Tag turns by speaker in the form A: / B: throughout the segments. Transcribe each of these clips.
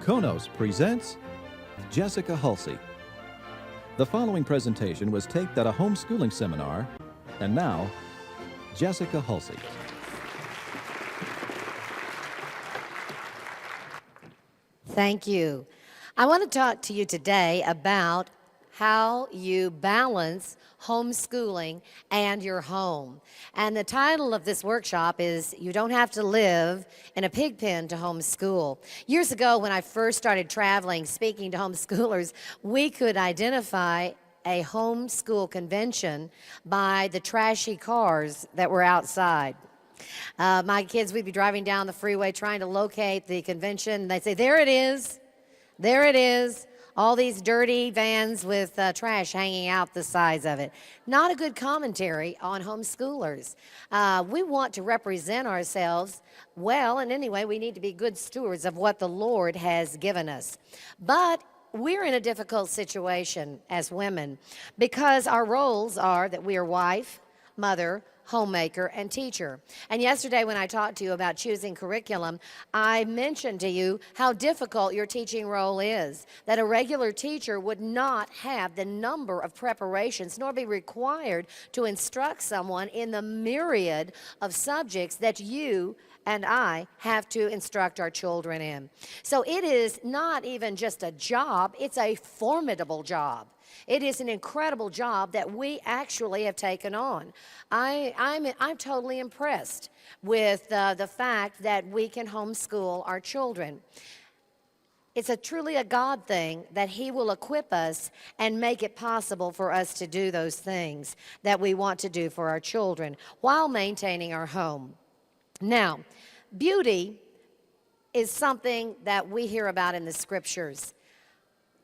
A: Konos presents Jessica Hulcy. The following presentation was taped at a homeschooling seminar, and now, Jessica Hulcy.
B: Thank you. I want to talk to you today about how you balance homeschooling and your home. And the title of this workshop is You Don't Have to Live in a Pigpen to Homeschool. Years ago, when I first started traveling, speaking to homeschoolers, we could identify a homeschool convention by the trashy cars that were outside. My kids, we'd be driving down the freeway trying to locate the convention, and they'd say, there it is, there it is. All these dirty vans with trash hanging out the sides of it. Not a good commentary on homeschoolers. We want to represent ourselves well, and anyway, we need to be good stewards of what the Lord has given us. But we're in a difficult situation as women because our roles are that we are wife, mother, homemaker, and teacher. And yesterday when I talked to you about choosing curriculum, I mentioned to you how difficult your teaching role is, that a regular teacher would not have the number of preparations nor be required to instruct someone in the myriad of subjects that you and I have to instruct our children in. So it is not even just a job, it's a formidable job. It is an incredible job that we actually have taken on. I'm totally impressed with the fact that we can homeschool our children. It's truly a God thing that He will equip us and make it possible for us to do those things that we want to do for our children while maintaining our home. Now, beauty is something that we hear about in the Scriptures.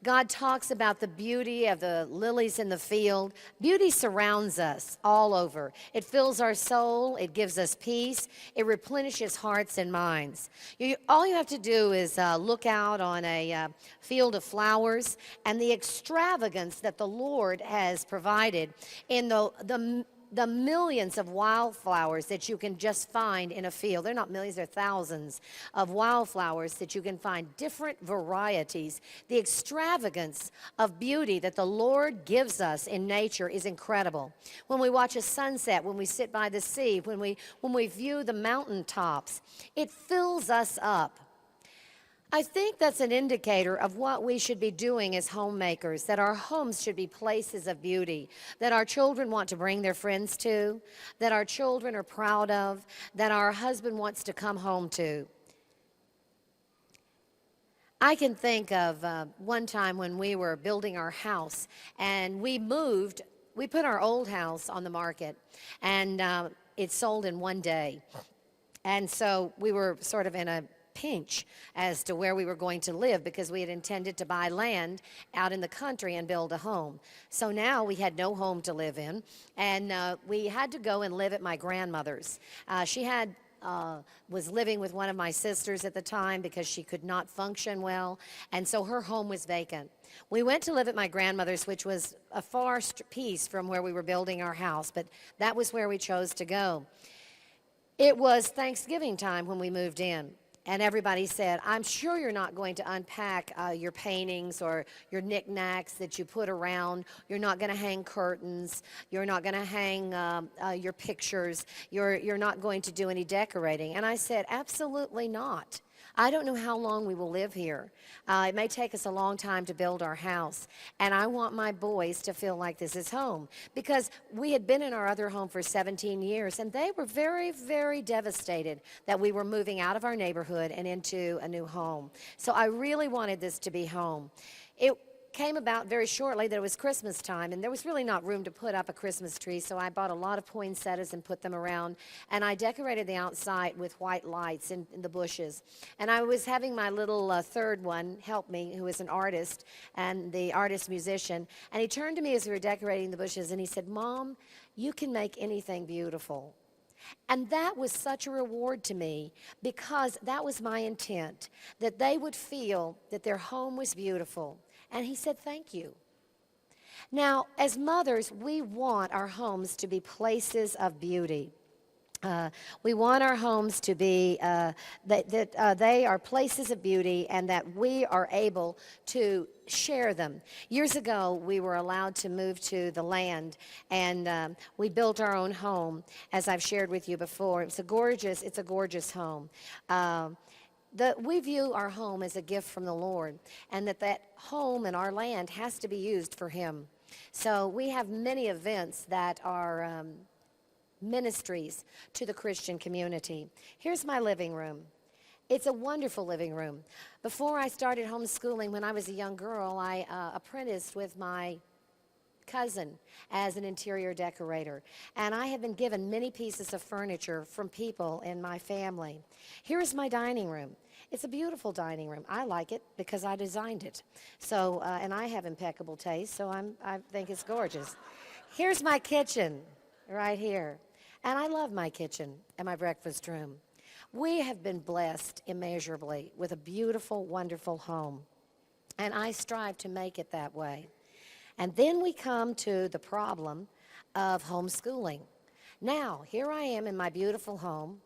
B: God talks about the beauty of the lilies in the field. Beauty surrounds us all over. It fills our soul. It gives us peace. It replenishes hearts and minds. All you have to do is look out on a field of flowers and the extravagance that the Lord has provided in the millions of wildflowers that you can just find in a field. They're not millions, they're thousands of wildflowers that you can find, different varieties. The extravagance of beauty that the Lord gives us in nature is incredible. When we watch a sunset, when we sit by the sea, when we view the mountaintops, it fills us up. I think that's an indicator of what we should be doing as homemakers, that our homes should be places of beauty, that our children want to bring their friends to, that our children are proud of, that our husband wants to come home to. I can think of one time when we were building our house and we put our old house on the market, and it sold in one day. And so we were sort of in a pinch as to where we were going to live because we had intended to buy land out in the country and build a home. So now we had no home to live in, and we had to go and live at my grandmother's. She was living with one of my sisters at the time because she could not function well, and so her home was vacant. We went to live at my grandmother's, which was a far piece from where we were building our house, but that was where we chose to go. It was Thanksgiving time when we moved in. And everybody said, I'm sure you're not going to unpack your paintings or your knickknacks that you put around. You're not going to hang curtains. You're not going to hang your pictures. You're not going to do any decorating. And I said, absolutely not. I don't know how long we will live here. It may take us a long time to build our house. And I want my boys to feel like this is home. Because we had been in our other home for 17 years, and they were very, very devastated that we were moving out of our neighborhood and into a new home. So I really wanted this to be home. It came about very shortly that it was Christmas time, and there was really not room to put up a Christmas tree, so I bought a lot of poinsettias and put them around, and I decorated the outside with white lights in the bushes. And I was having my little third one help me, who is an artist and the artist musician, and he turned to me as we were decorating the bushes, and he said, Mom, you can make anything beautiful. And that was such a reward to me because that was my intent, that they would feel that their home was beautiful. And he said, thank you. Now, as mothers, we want our homes to be places of beauty. We want our homes to be that they are places of beauty and that we are able to share them. Years ago, we were allowed to move to the land, and we built our own home, as I've shared with you before. It's a gorgeous home. We view our home as a gift from the Lord, and that home and our land has to be used for Him. So we have many events that are ministries to the Christian community. Here's my living room. It's a wonderful living room. Before I started homeschooling, when I was a young girl, I apprenticed with my cousin as an interior decorator. And I have been given many pieces of furniture from people in my family. Here's my dining room. It's a beautiful dining room. I like it because I designed it. So, and I have impeccable taste, so I think it's gorgeous. Here's my kitchen right here. And I love my kitchen and my breakfast room. We have been blessed immeasurably with a beautiful, wonderful home. And I strive to make it that way. And then we come to the problem of homeschooling. Now, here I am in my beautiful home,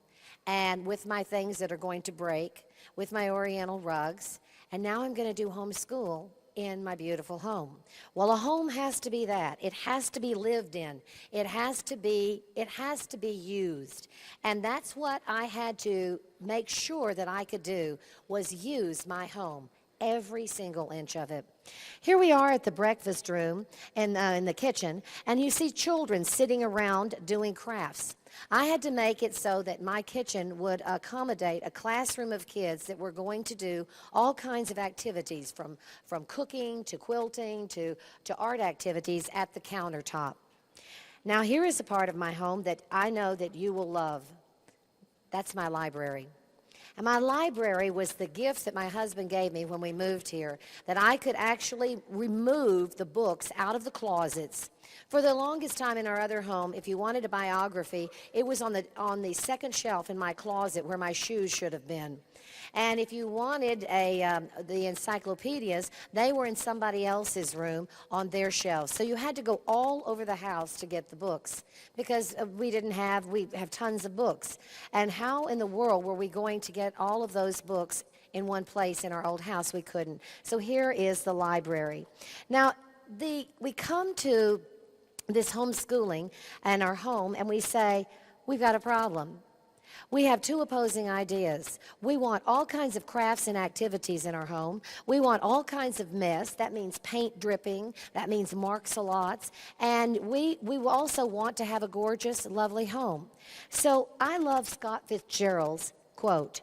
B: and with my things that are going to break, with my oriental rugs, and now I'm going to do homeschool in my beautiful home. Well, a home has to be that. It has to be lived in. It has to be used. And that's what I had to make sure that I could do, was use my home, every single inch of it. Here we are at the breakfast room in the kitchen, and you see children sitting around doing crafts. I had to make it so that my kitchen would accommodate a classroom of kids that were going to do all kinds of activities, from cooking to quilting to art activities at the countertop. Now, here is a part of my home that I know that you will love. That's my library. And my library was the gift that my husband gave me when we moved here, that I could actually remove the books out of the closets. For the longest time in our other home, if you wanted a biography, it was on the second shelf in my closet where my shoes should have been. And if you wanted the encyclopedias, they were in somebody else's room on their shelves. So you had to go all over the house to get the books, because we have tons of books. And how in the world were we going to get all of those books in one place in our old house? We couldn't. So here is the library. Now, we come to this homeschooling and our home, and we say, we've got a problem. We have two opposing ideas. We want all kinds of crafts and activities in our home. We want all kinds of mess. That means paint dripping. That means marks-a-lots. And we also want to have a gorgeous, lovely home. So I love Scott Fitzgerald's quote,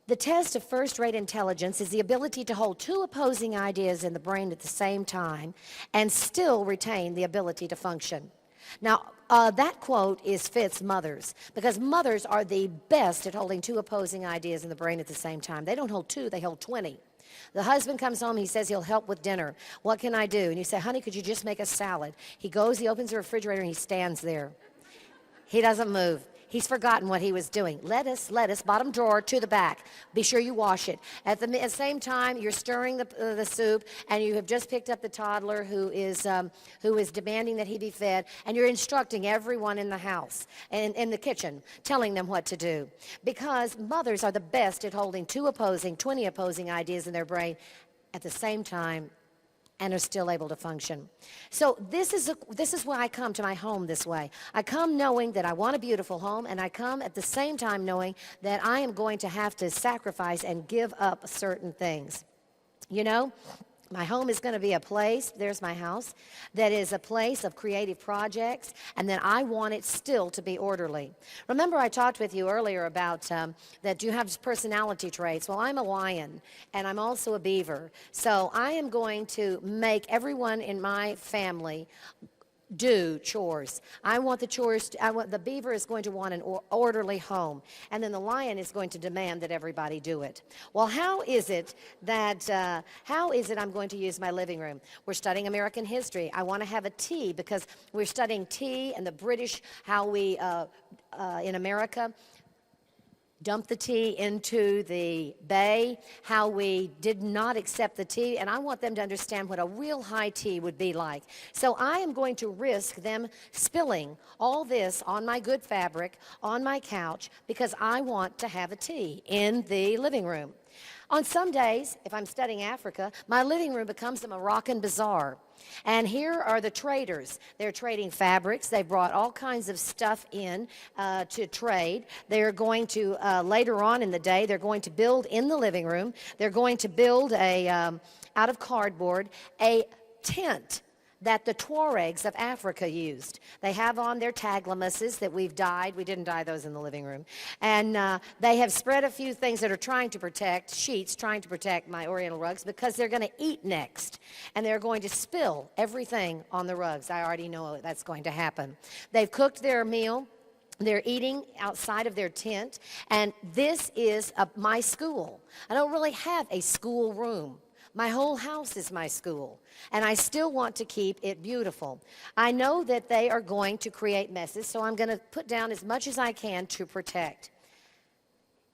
B: "The test of first-rate intelligence is the ability to hold two opposing ideas in the brain at the same time and still retain the ability to function." Now, that quote is Fitz's mother's, because mothers are the best at holding two opposing ideas in the brain at the same time. They don't hold two, they hold 20. The husband comes home, he says he'll help with dinner. What can I do? And you say, honey, could you just make a salad? He goes, he opens the refrigerator, and he stands there. He doesn't move. He's forgotten what he was doing. Lettuce, bottom drawer to the back. Be sure you wash it. At the same time, you're stirring the soup, and you have just picked up the toddler who is demanding that he be fed, and you're instructing everyone in the house and in the kitchen, telling them what to do. Because mothers are the best at holding 20 opposing ideas in their brain at the same time, and are still able to function. So this is why I come to my home this way. I come knowing that I want a beautiful home, and I come at the same time knowing that I am going to have to sacrifice and give up certain things. You know, my home is going to be a place, there's my house, that is a place of creative projects, and then I want it still to be orderly. Remember I talked with you earlier about that you have personality traits. Well, I'm a lion, and I'm also a beaver. So I am going to make everyone in my family do chores. I want the chores, the beaver is going to want an orderly home, and then the lion is going to demand that everybody do it. Well, how is it I'm going to use my living room? We're studying American history. I want to have a tea, because we're studying tea and the British, how we, in America, dumped the tea into the bay, how we did not accept the tea, and I want them to understand what a real high tea would be like. So I am going to risk them spilling all this on my good fabric, on my couch, because I want to have a tea in the living room. On some days, if I'm studying Africa, my living room becomes a Moroccan bazaar. And here are the traders. They're trading fabrics. They brought all kinds of stuff in to trade. They're going to, later on in the day, they're going to build in the living room. They're going to build out of cardboard, a tent that the Tuaregs of Africa used. They have on their taglamuses that we've dyed. We didn't dye those in the living room. And they have spread a few things that are trying to protect, sheets trying to protect my Oriental rugs, because they're going to eat next. And they're going to spill everything on the rugs. I already know that's going to happen. They've cooked their meal. They're eating outside of their tent. And this is my school. I don't really have a school room. My whole house is my school, and I still want to keep it beautiful. I know that they are going to create messes, so I'm going to put down as much as I can to protect.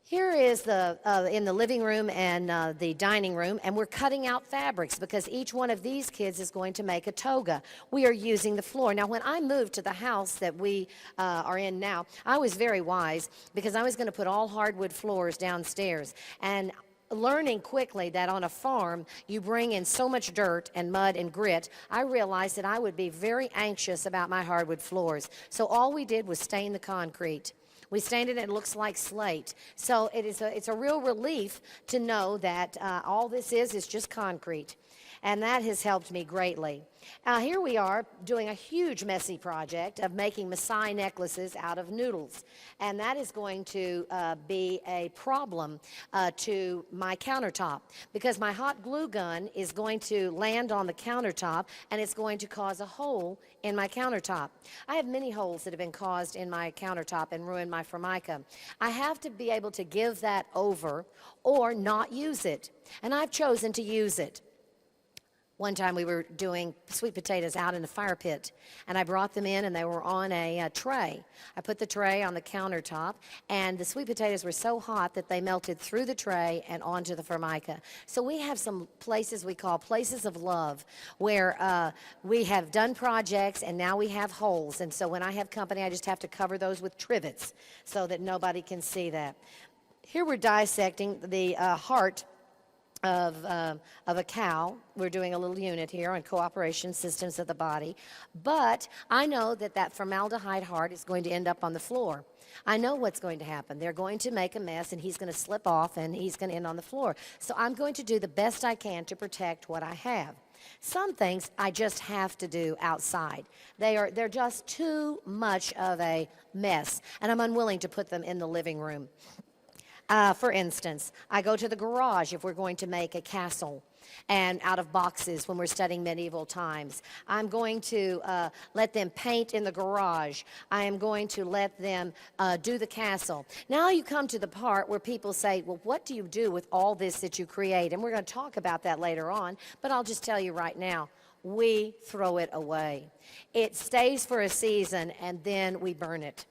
B: Here is in the living room and the dining room, and we're cutting out fabrics because each one of these kids is going to make a toga. We are using the floor. Now, when I moved to the house that we are in now, I was very wise because I was going to put all hardwood floors downstairs, and learning quickly that on a farm you bring in so much dirt and mud and grit, I realized that I would be very anxious about my hardwood floors. So all we did was stain the concrete. We stained it and it looks like slate. So it's a real relief to know that all this is just concrete. And that has helped me greatly. Here we are doing a huge messy project of making Maasai necklaces out of noodles. And that is going to be a problem to my countertop, because my hot glue gun is going to land on the countertop and it's going to cause a hole in my countertop. I have many holes that have been caused in my countertop and ruined my formica. I have to be able to give that over or not use it. And I've chosen to use it. One time we were doing sweet potatoes out in the fire pit, and I brought them in and they were on a tray. I put the tray on the countertop, and the sweet potatoes were so hot that they melted through the tray and onto the formica. So we have some places we call places of love where we have done projects and now we have holes. And so when I have company, I just have to cover those with trivets so that nobody can see that. Here we're dissecting the heart of a cow. We're doing a little unit here on cooperation systems of the body. But I know that that formaldehyde heart is going to end up on the floor. I know what's going to happen. They're going to make a mess and he's going to slip off and he's going to end on the floor. So I'm going to do the best I can to protect what I have. Some things I just have to do outside. They're just too much of a mess, and I'm unwilling to put them in the living room. For instance, I go to the garage if we're going to make a castle and out of boxes when we're studying medieval times. I'm going to let them paint in the garage. I am going to let them do the castle. Now you come to the part where people say, well, what do you do with all this that you create? And we're going to talk about that later on, but I'll just tell you right now, we throw it away. It stays for a season and then we burn it.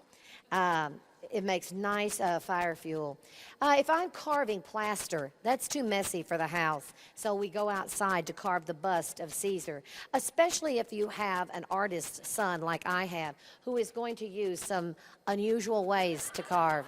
B: It makes nice fire fuel. If I'm carving plaster, that's too messy for the house. So we go outside to carve the bust of Caesar, especially if you have an artist's son like I have, who is going to use some unusual ways to carve.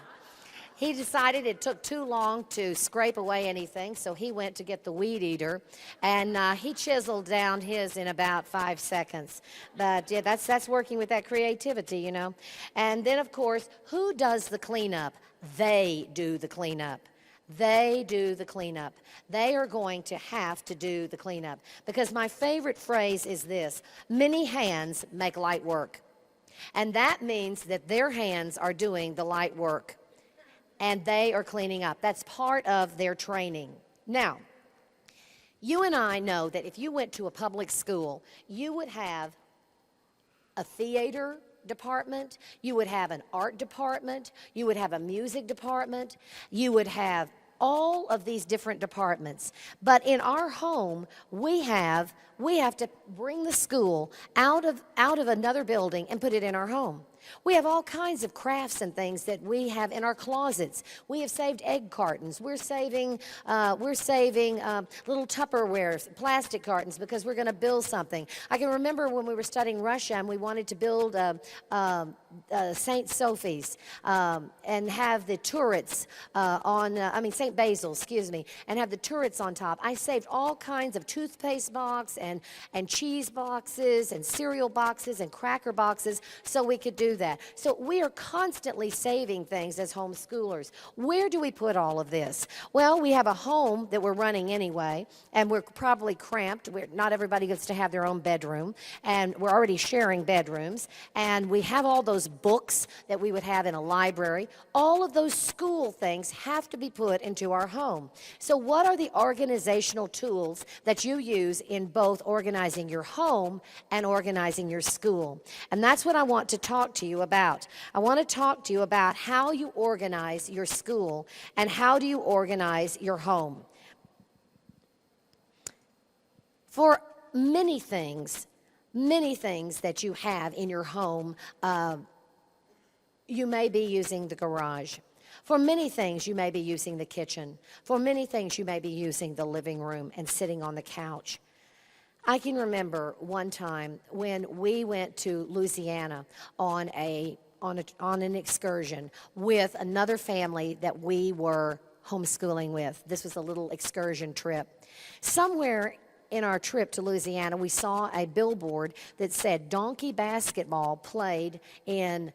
B: He decided it took too long to scrape away anything, so he went to get the weed eater, and he chiseled down his in about 5 seconds. But yeah, that's working with that creativity, you know. And then, of course, who does the cleanup? They do the cleanup. They do the cleanup. They are going to have to do the cleanup. Because my favorite phrase is this: many hands make light work. And that means that their hands are doing the light work. And they are cleaning up. That's part of their training. Now, you and I know that if you went to a public school, you would have a theater department, you would have an art department, you would have a music department, you would have all of these different departments. But in our home, we have to bring the school out of another building and put it in our home. We have all kinds of crafts and things that we have in our closets. We have saved egg cartons. We're saving little Tupperware, plastic cartons, because we're going to build something. I can remember when we were studying Russia and we wanted to build St. Sophie's and have the turrets St. Basil, excuse me, and have the turrets on top. I saved all kinds of toothpaste box and cheese boxes and cereal boxes and cracker boxes so we could do that. So we are constantly saving things as homeschoolers. Where do we put all of this? Well, we have a home that we're running anyway, and we're probably cramped. Not everybody gets to have their own bedroom, and we're already sharing bedrooms, and we have all those books that we would have in a library. All of those school things have to be put into our home. So what are the organizational tools that you use in both organizing your home and organizing your school? And that's what I want to talk to you about. I want to talk to you about how you organize your school and how do you organize your home. For many things that you have in your home, you may be using the garage. For many things, you may be using the kitchen. For many things, you may be using the living room and sitting on the couch. I can remember one time when we went to Louisiana on an excursion with another family that we were homeschooling with. This was a little excursion trip. Somewhere in our trip to Louisiana, we saw a billboard that said donkey basketball played in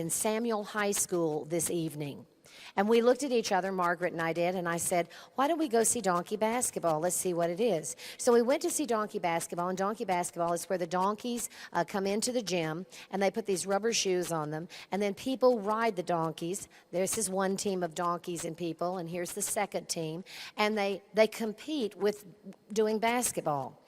B: Samuel High School this evening. And we looked at each other, Margaret and I did, and I said, why don't we go see donkey basketball? Let's see what it is. So we went to see donkey basketball, and donkey basketball is where the donkeys come into the gym, and they put these rubber shoes on them, and then people ride the donkeys. This is one team of donkeys and people, and here's the second team, and they compete with doing basketball.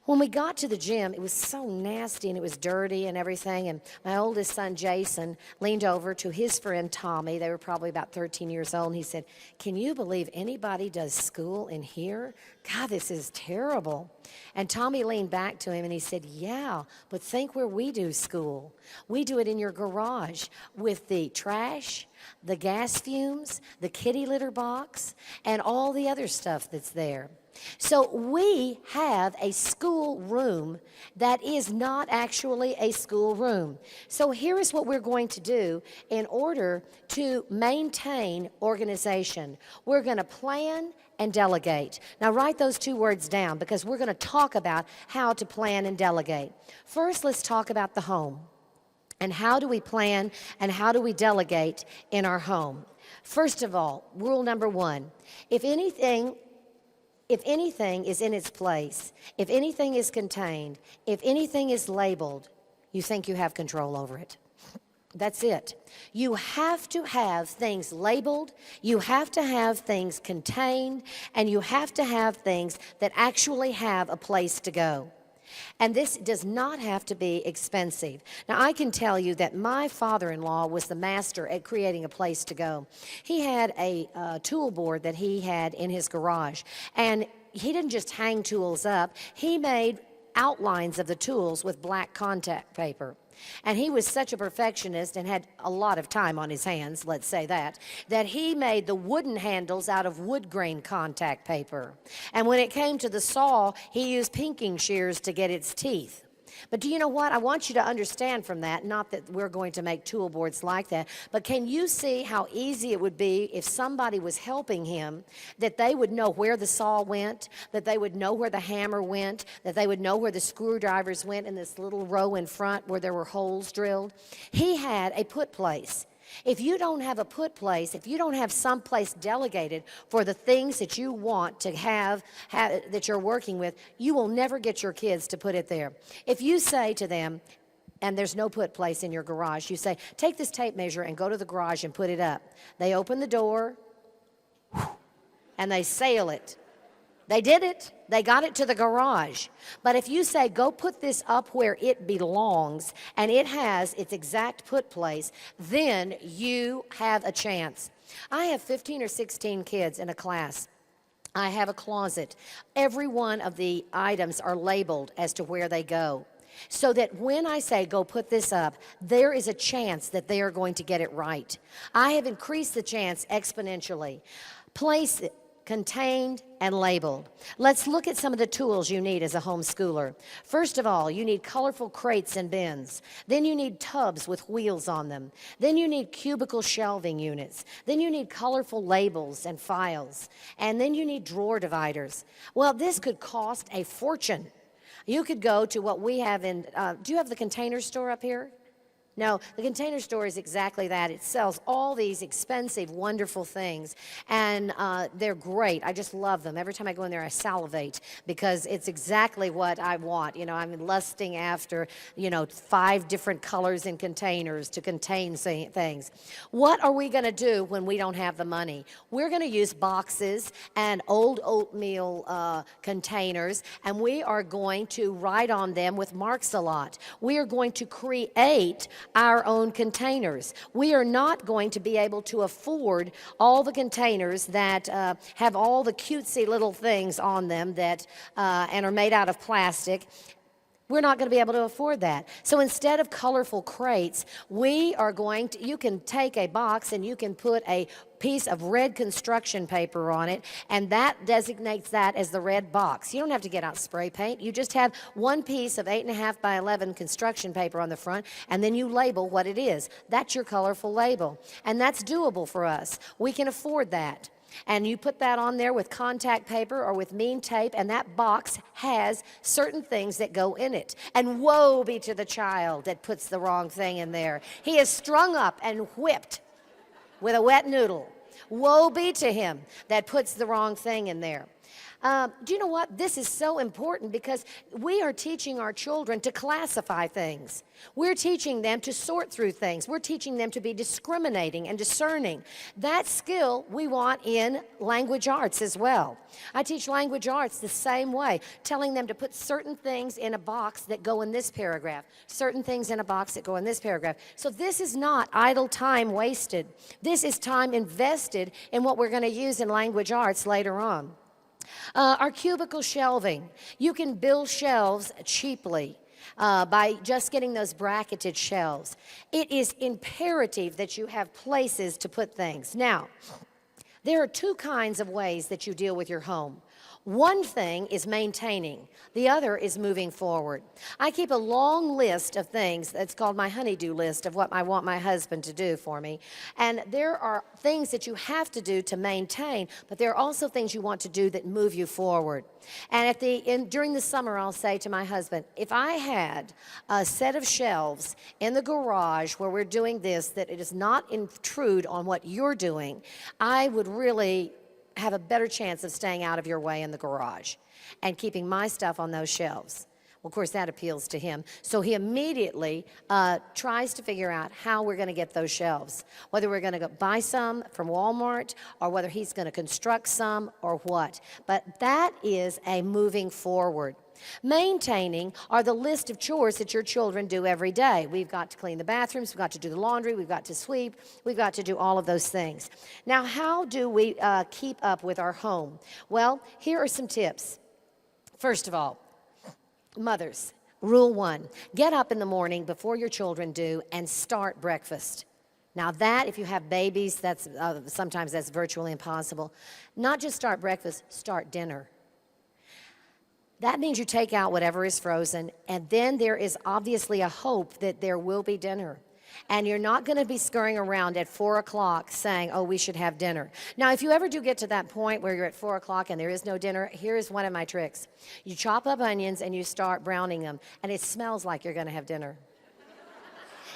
B: When we got to the gym, it was so nasty and it was dirty and everything. And my oldest son, Jason, leaned over to his friend, Tommy. They were probably about 13 years old. And he said, can you believe anybody does school in here? God, this is terrible. And Tommy leaned back to him and he said, yeah, but think where we do school. We do it in your garage with the trash, the gas fumes, the kitty litter box, and all the other stuff that's there. So we have a school room that is not actually a school room. So here is what we're going to do in order to maintain organization. We're going to plan and delegate. Now write those two words down because we're going to talk about how to plan and delegate. First, let's talk about the home. And how do we plan and how do we delegate in our home? First of all, rule number one, if anything is in its place, if anything is contained, if anything is labeled, you think you have control over it. That's it. You have to have things labeled, you have to have things contained, and you have to have things that actually have a place to go. And this does not have to be expensive. Now, I can tell you that my father-in-law was the master at creating a place to go. He had a tool board that he had in his garage, and he didn't just hang tools up. He made outlines of the tools with black contact paper. And he was such a perfectionist and had a lot of time on his hands, let's say that he made the wooden handles out of wood grain contact paper. And when it came to the saw, he used pinking shears to get its teeth. But do you know what? I want you to understand from that, not that we're going to make tool boards like that, but can you see how easy it would be if somebody was helping him, that they would know where the saw went, that they would know where the hammer went, that they would know where the screwdrivers went in this little row in front where there were holes drilled? He had a put place. If you don't have a put place, if you don't have some place delegated for the things that you want to have that you're working with, you will never get your kids to put it there. If you say to them, and there's no put place in your garage, you say, take this tape measure and go to the garage and put it up. They open the door, and they sail it. They did it. They got it to the garage. But if you say, go put this up where it belongs, and it has its exact put place, then you have a chance. I have 15 or 16 kids in a class. I have a closet. Every one of the items are labeled as to where they go. so that when I say go put this up, there is a chance that they are going to get it right. I have increased the chance exponentially. Place it contained and labeled. Let's look at some of the tools you need as a homeschooler. First of all, you need colorful crates and bins. Then you need tubs with wheels on them. Then you need cubicle shelving units. Then you need colorful labels and files. And then you need drawer dividers. Well, this could cost a fortune. You could go to what we have in, do you have the Container Store up here? No, the Container Store is exactly that. It sells all these expensive, wonderful things, and they're great. I just love them. Every time I go in there, I salivate because it's exactly what I want. You know, I'm lusting after, 5 different colors in containers to contain things. What are we going to do when we don't have the money? We're going to use boxes and old oatmeal containers, and we are going to write on them with marks a lot. We are going to create our own containers. We are not going to be able to afford all the containers that have all the cutesy little things on them that and are made out of plastic. We're not going to be able to afford that. So instead of colorful crates, we are going to, you can take a box and you can put a piece of red construction paper on it, and that designates that as the red box. You don't have to get out spray paint. You just have one piece of 8.5 by 11 construction paper on the front, and then you label what it is. That's your colorful label, and that's doable for us. We can afford that. And you put that on there with contact paper or with mean tape, and that box has certain things that go in it. And woe be to the child that puts the wrong thing in there. He is strung up and whipped with a wet noodle. Woe be to him that puts the wrong thing in there. Do you know what? This is so important because we are teaching our children to classify things. We're teaching them to sort through things. We're teaching them to be discriminating and discerning. That skill we want in language arts as well. I teach language arts the same way, telling them to put certain things in a box that go in this paragraph, certain things in a box that go in this paragraph. So this is not idle time wasted. This is time invested in what we're going to use in language arts later on. Our cubicle shelving. You can build shelves cheaply by just getting those bracketed shelves. It is imperative that you have places to put things. Now, there are 2 kinds of ways that you deal with your home. One thing is maintaining. The other is moving forward. I keep a long list of things. It's called my honey-do list of what I want my husband to do for me. And there are things that you have to do to maintain, but there are also things you want to do that move you forward. And during the summer, I'll say to my husband, if I had a set of shelves in the garage where we're doing this, that it does not intrude on what you're doing, I would really have a better chance of staying out of your way in the garage and keeping my stuff on those shelves. Well, of course, that appeals to him. So he immediately tries to figure out how we're going to get those shelves, whether we're going to go buy some from Walmart or whether he's going to construct some or what. But that is a moving forward. Maintaining are the list of chores that your children do every day. We've got to clean the bathrooms, we've got to do the laundry, we've got to sweep, we've got to do all of those things. Now, how do we keep up with our home? Well, here are some tips. First of all, mothers, rule 1, get up in the morning before your children do and start breakfast. Now that, if you have babies, that's sometimes that's virtually impossible. Not just start breakfast, start dinner. That means you take out whatever is frozen, and then there is obviously a hope that there will be dinner. And you're not going to be scurrying around at 4 o'clock saying, oh, we should have dinner. Now, if you ever do get to that point where you're at 4 o'clock and there is no dinner, here's one of my tricks. You chop up onions and you start browning them, and it smells like you're going to have dinner.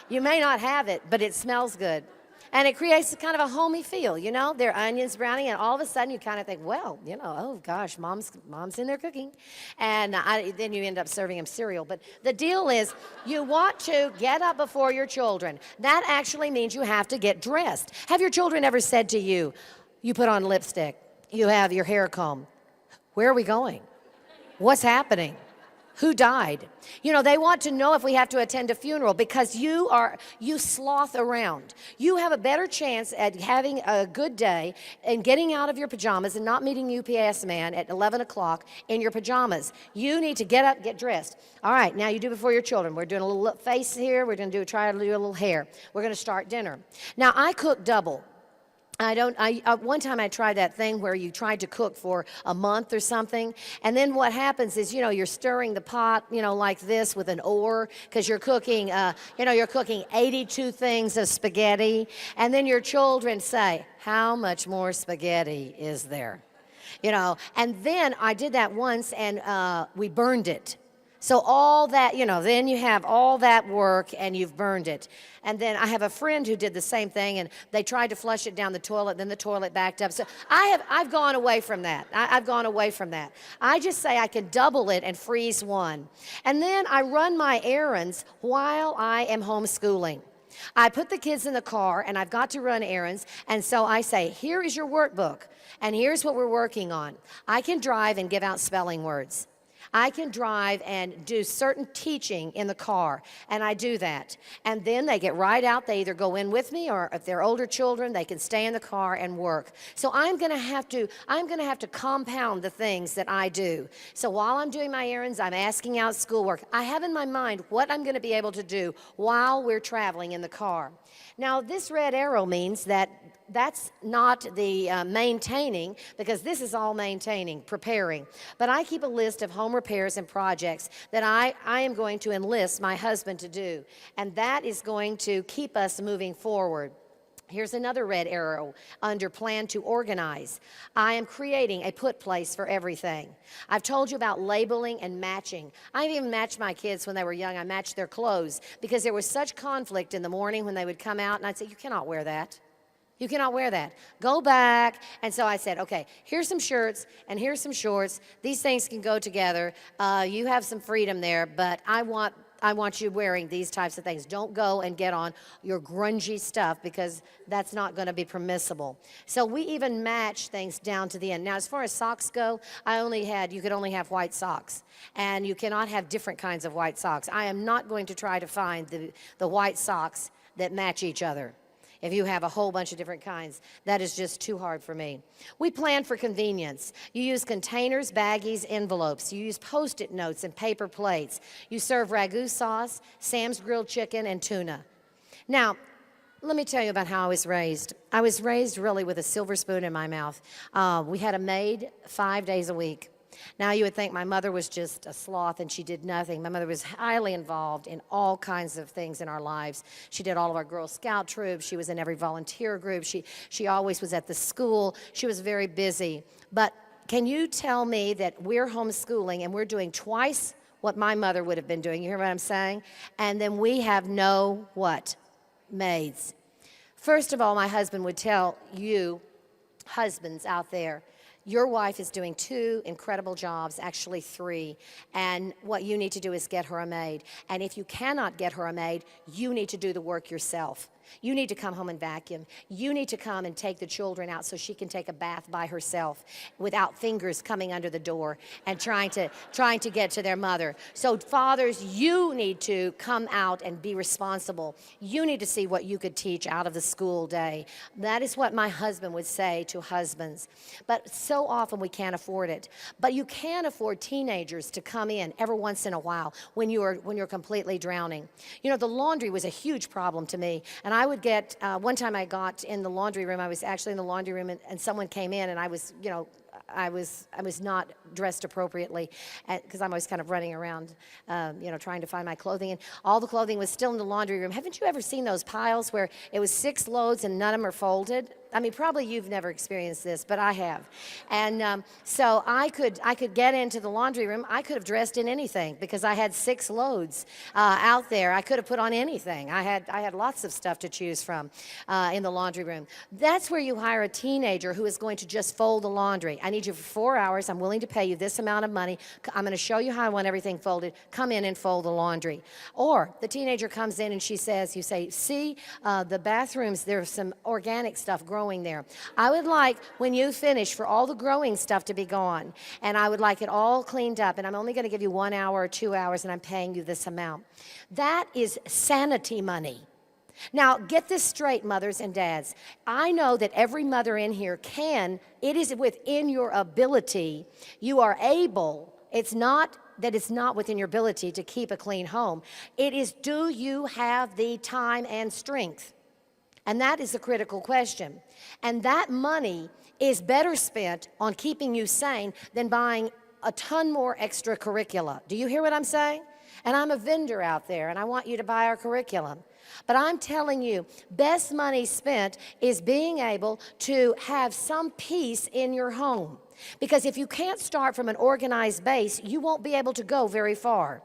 B: You may not have it, but it smells good. And it creates kind of a homey feel, you know? They're onions browning, and all of a sudden you kind of think, well, oh gosh, mom's in there cooking. And then you end up serving them cereal. But the deal is, you want to get up before your children. That actually means you have to get dressed. Have your children ever said to you, you put on lipstick, you have your hair combed, where are we going? What's happening? Who died? You know, they want to know if we have to attend a funeral because you sloth around. You have a better chance at having a good day and getting out of your pajamas and not meeting UPS man at 11 o'clock in your pajamas. You need to get up, get dressed. All right, now you do before your children. We're doing a little face here. We're going to try to do a little hair. We're going to start dinner. Now, I cook double. One time I tried that thing where you tried to cook for a month or something, and then what happens is, you're stirring the pot, like this with an oar, because you're cooking, you're cooking 82 things of spaghetti, and then your children say, how much more spaghetti is there? And then I did that once, and we burned it. So all that, then you have all that work and you've burned it. And then I have a friend who did the same thing, and they tried to flush it down the toilet, then the toilet backed up. So I've gone away from that. I've gone away from that. I just say I can double it and freeze one. And then I run my errands while I am homeschooling. I put the kids in the car, and I've got to run errands, and so I say, here is your workbook, and here's what we're working on. I can drive and give out spelling words. I can drive and do certain teaching in the car, and I do that. And then they get right out. They either go in with me, or if they're older children, they can stay in the car and work. So I'm going to have to compound the things that I do. So while I'm doing my errands, I'm asking out schoolwork. I have in my mind what I'm going to be able to do while we're traveling in the car. Now, this red arrow means that that's not the maintaining, because this is all maintaining, preparing. But I keep a list of home repairs and projects that I am going to enlist my husband to do. And that is going to keep us moving forward. Here's another red arrow under plan to organize. I am creating a put place for everything. I've told you about labeling and matching. I even matched my kids when they were young. I matched their clothes because there was such conflict in the morning when they would come out, and I'd say, you cannot wear that. You cannot wear that. Go back. And so I said, okay, here's some shirts and here's some shorts. These things can go together. You have some freedom there, but I want you wearing these types of things. Don't go and get on your grungy stuff, because that's not going to be permissible. So we even match things down to the end. Now, as far as socks go, you could only have white socks, and you cannot have different kinds of white socks. I am not going to try to find the white socks that match each other. If you have a whole bunch of different kinds, that is just too hard for me. We plan for convenience. You use containers, baggies, envelopes. You use Post-it notes and paper plates. You serve ragu sauce, Sam's grilled chicken, and tuna. Now, let me tell you about how I was raised. I was raised really with a silver spoon in my mouth. We had a maid 5 days a week. Now, you would think my mother was just a sloth and she did nothing. My mother was highly involved in all kinds of things in our lives. She did all of our Girl Scout troops. She was in every volunteer group. She always was at the school. She was very busy. But can you tell me that we're homeschooling and we're doing twice what my mother would have been doing? You hear what I'm saying? And then we have no what? Maids. First of all, my husband would tell you, husbands out there, your wife is doing 2 incredible jobs, actually 3, and what you need to do is get her a maid. And if you cannot get her a maid, you need to do the work yourself. You need to come home and vacuum. You need to come and take the children out so she can take a bath by herself without fingers coming under the door and trying to get to their mother. So fathers, you need to come out and be responsible. You need to see what you could teach out of the school day. That is what my husband would say to husbands. But so often we can't afford it. But you can afford teenagers to come in every once in a while when you're completely drowning. You know, the laundry was a huge problem to me, and I would get, one time I got in the laundry room, I was actually in the laundry room, and someone came in, and I was, I was not dressed appropriately, because I'm always kind of running around, trying to find my clothing, and all the clothing was still in the laundry room. Haven't you ever seen those piles where it was 6 loads and none of them are folded? I mean, probably you've never experienced this, but I have. And so I could get into the laundry room. I could have dressed in anything because I had 6 loads out there. I could have put on anything. I had lots of stuff to choose from in the laundry room. That's where you hire a teenager who is going to just fold the laundry. I need you for 4 hours. I'm willing to pay you this amount of money. I'm going to show you how I want everything folded. Come in and fold the laundry. Or the teenager comes in and you say, see, the bathrooms, there's some organic stuff growing growing there. I would like, when you finish, for all the growing stuff to be gone, and I would like it all cleaned up, and I'm only going to give you 1 hour or 2 hours, and I'm paying you this amount. That is sanity money. Now, get this straight, mothers and dads. I know that every mother in here can. It is within your ability. You are able. It's not that it's not within your ability to keep a clean home. It is, do you have the time and strength? And that is the critical question. And that money is better spent on keeping you sane than buying a ton more extra curricula. Do you hear what I'm saying? And I'm a vendor out there, and I want you to buy our curriculum. But I'm telling you, best money spent is being able to have some peace in your home. Because if you can't start from an organized base, you won't be able to go very far.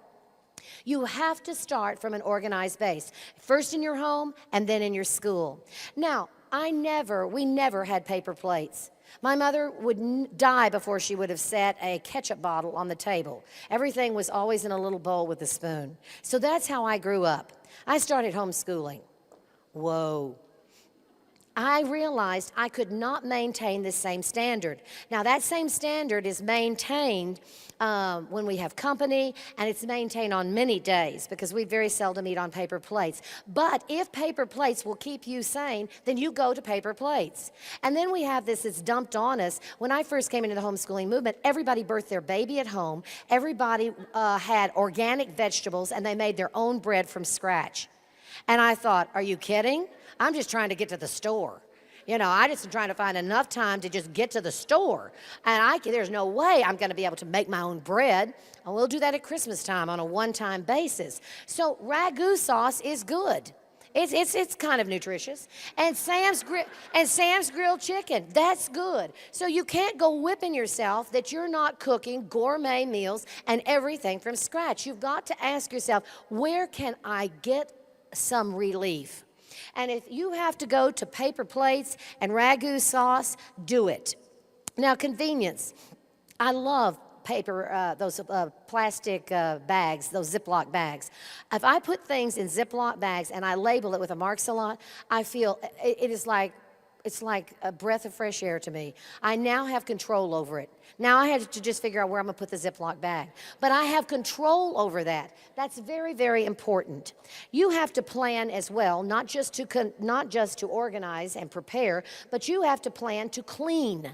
B: You have to start from an organized base, first in your home and then in your school. Now, we never had paper plates. My mother would die before she would have set a ketchup bottle on the table. Everything was always in a little bowl with a spoon. So that's how I grew up. I started homeschooling. Whoa. I realized I could not maintain the same standard. Now, that same standard is maintained when we have company, and it's maintained on many days because we very seldom eat on paper plates. But if paper plates will keep you sane, then you go to paper plates. And then we have this that's dumped on us. When I first came into the homeschooling movement, everybody birthed their baby at home. Everybody had organic vegetables, and they made their own bread from scratch. And I thought, are you kidding? I'm just trying to get to the store. You know, I just am trying to find enough time to just get to the store. And there's no way I'm going to be able to make my own bread. And we'll do that at Christmas time on a one-time basis. So ragu sauce is good. It's kind of nutritious. And Sam's grilled chicken, that's good. So you can't go whipping yourself that you're not cooking gourmet meals and everything from scratch. You've got to ask yourself, where can I get some relief? And if you have to go to paper plates and ragu sauce, do it. Now, convenience. I love paper, those plastic bags, those Ziploc bags. If I put things in Ziploc bags and I label it with a Marks-a-Lot, I feel it's like a breath of fresh air to me. I now have control over it. Now I have to just figure out where I'm going to put the Ziploc bag. But I have control over that. That's very, very important. You have to plan as well, not just to organize and prepare, but you have to plan to clean.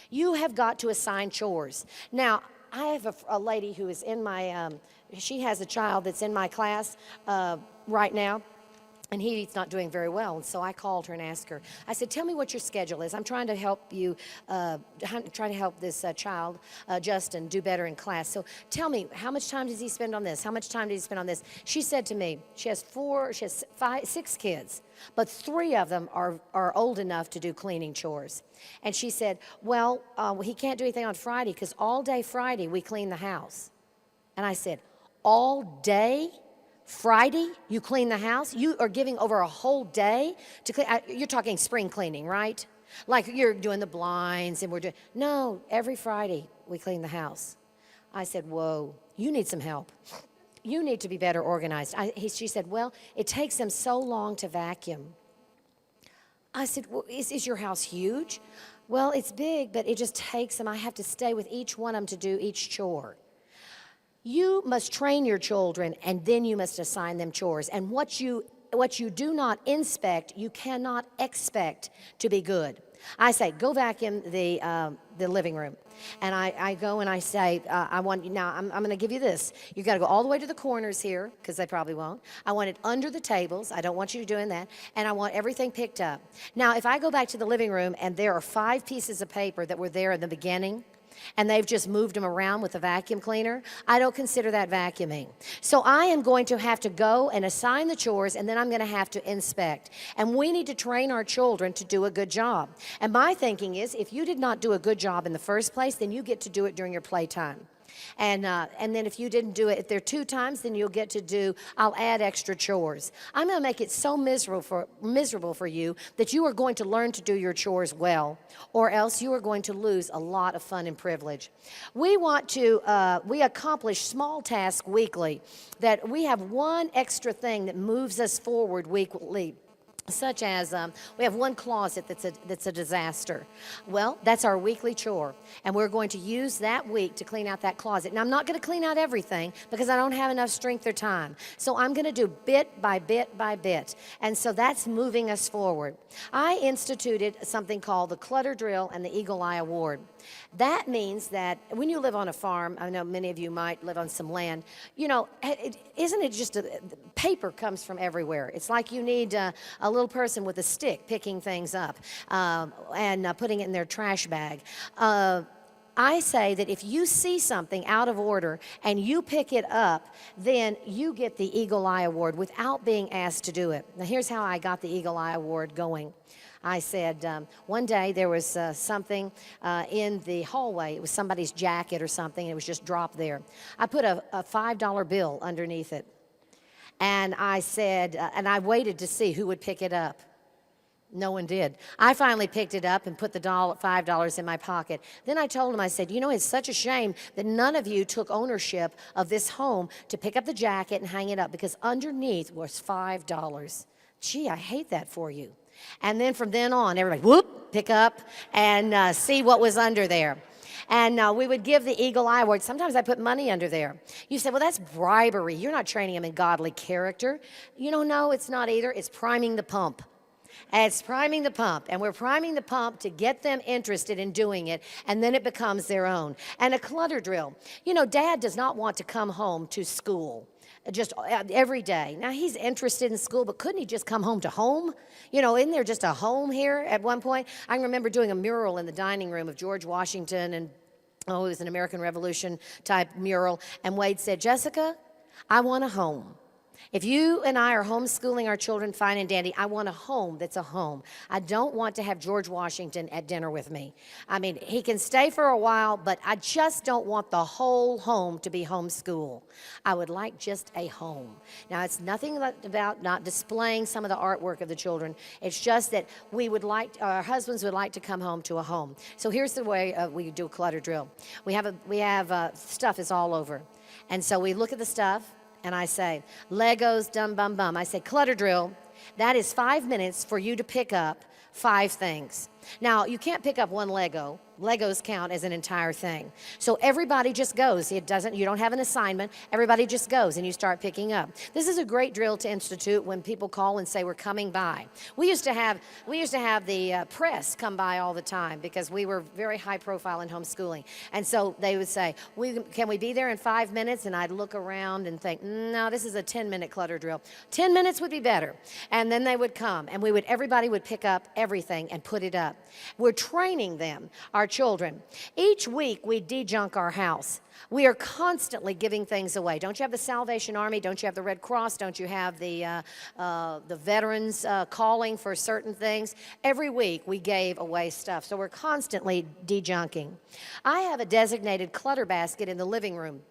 B: You have got to assign chores. Now, I have a lady who is in my, she has a child that's in my class right now. And he's not doing very well, and so I called her and asked her. I said, tell me what your schedule is. I'm trying to help you, trying to help this child, Justin, do better in class. So tell me, how much time does he spend on this? How much time does he spend on this? She said to me, she has 6 kids, but 3 of them are old enough to do cleaning chores. And she said, well, he can't do anything on Friday because all day Friday we clean the house. And I said, all day Friday, you clean the house? You are giving over a whole day to clean? You're talking spring cleaning, right? Like you're doing the blinds and we're doing, no, every Friday we clean the house. I said, whoa, you need some help. You need to be better organized. She said, well, it takes them so long to vacuum. I said, well, is your house huge? Well, it's big, but it just takes them. I have to stay with each one of them to do each chore. You must train your children, and then you must assign them chores. And what you do not inspect, you cannot expect to be good. I say, go vacuum the living room. And I go and I say, I'm going to give you this. You've got to go all the way to the corners here, because they probably won't. I want it under the tables. I don't want you doing that. And I want everything picked up. Now, if I go back to the living room and there are 5 pieces of paper that were there in the beginning, and they've just moved them around with a vacuum cleaner, I don't consider that vacuuming. So I am going to have to go and assign the chores, and then I'm going to have to inspect. And we need to train our children to do a good job. And my thinking is, if you did not do a good job in the first place, then you get to do it during your playtime. And then if you didn't do it, if there are 2 times, then you'll get to do, I'll add extra chores. I'm going to make it so miserable for you that you are going to learn to do your chores well, or else you are going to lose a lot of fun and privilege. We accomplish small tasks weekly, that we have one extra thing that moves us forward weekly. such as we have one closet that's a disaster. Well, that's our weekly chore, and we're going to use that week to clean out that closet. Now, I'm not going to clean out everything because I don't have enough strength or time. So I'm going to do bit by bit by bit, and so that's moving us forward. I instituted something called the Clutter Drill and the Eagle Eye Award. That means that when you live on a farm, I know many of you might live on some land, you know, isn't it just paper comes from everywhere. It's like you need a little person with a stick picking things up and putting it in their trash bag. I say that if you see something out of order and you pick it up, then you get the Eagle Eye Award without being asked to do it. Now, here's how I got the Eagle Eye Award going. I said, one day there was something in the hallway. It was somebody's jacket or something, and it was just dropped there. I put a $5 bill underneath it. And I said, and I waited to see who would pick it up. No one did. I finally picked it up and put the $5 in my pocket. Then I told him, I said, you know, it's such a shame that none of you took ownership of this home to pick up the jacket and hang it up, because underneath was $5. Gee, I hate that for you. And then from then on, everybody, whoop, pick up and see what was under there. And we would give the Eagle Eye Award. Sometimes I put money under there. You say, well, that's bribery. You're not training them in godly character. You know, no, it's not either. It's priming the pump. It's priming the pump, and we're priming the pump to get them interested in doing it, and then it becomes their own. And a clutter drill. You know, Dad does not want to come home to school just every day. Now, he's interested in school, but couldn't he just come home to home? You know, isn't there just a home here at one point? I remember doing a mural in the dining room of George Washington, and it was an American Revolution type mural, and Wade said, Jessica, I want a home. If you and I are homeschooling our children fine and dandy, I want a home that's a home. I don't want to have George Washington at dinner with me. I mean, he can stay for a while, but I just don't want the whole home to be homeschool. I would like just a home. Now, it's nothing about not displaying some of the artwork of the children. It's just that we would like, our husbands would like to come home to a home. So here's the way we do a clutter drill. We have stuff is all over. And so we look at the stuff, and I say, Legos, dum bum bum. I say, clutter drill, that is 5 minutes for you to pick up 5 things. Now, you can't pick up one Lego. Legos count as an entire thing. So everybody just goes. You don't have an assignment. Everybody just goes and you start picking up. This is a great drill to institute when people call and say we're coming by. We used to have the press come by all the time because we were very high profile in homeschooling. And so they would say, can we be there in 5 minutes? And I'd look around and think, no, this is a 10-minute clutter drill. 10 minutes would be better. And then they would come and everybody would pick up everything and put it up. We're training them, our children. Each week we de-junk our house. We are constantly giving things away. Don't you have the Salvation Army? Don't you have the Red Cross? Don't you have the veterans calling for certain things? Every week we gave away stuff, so we're constantly de-junking. I have a designated clutter basket in the living room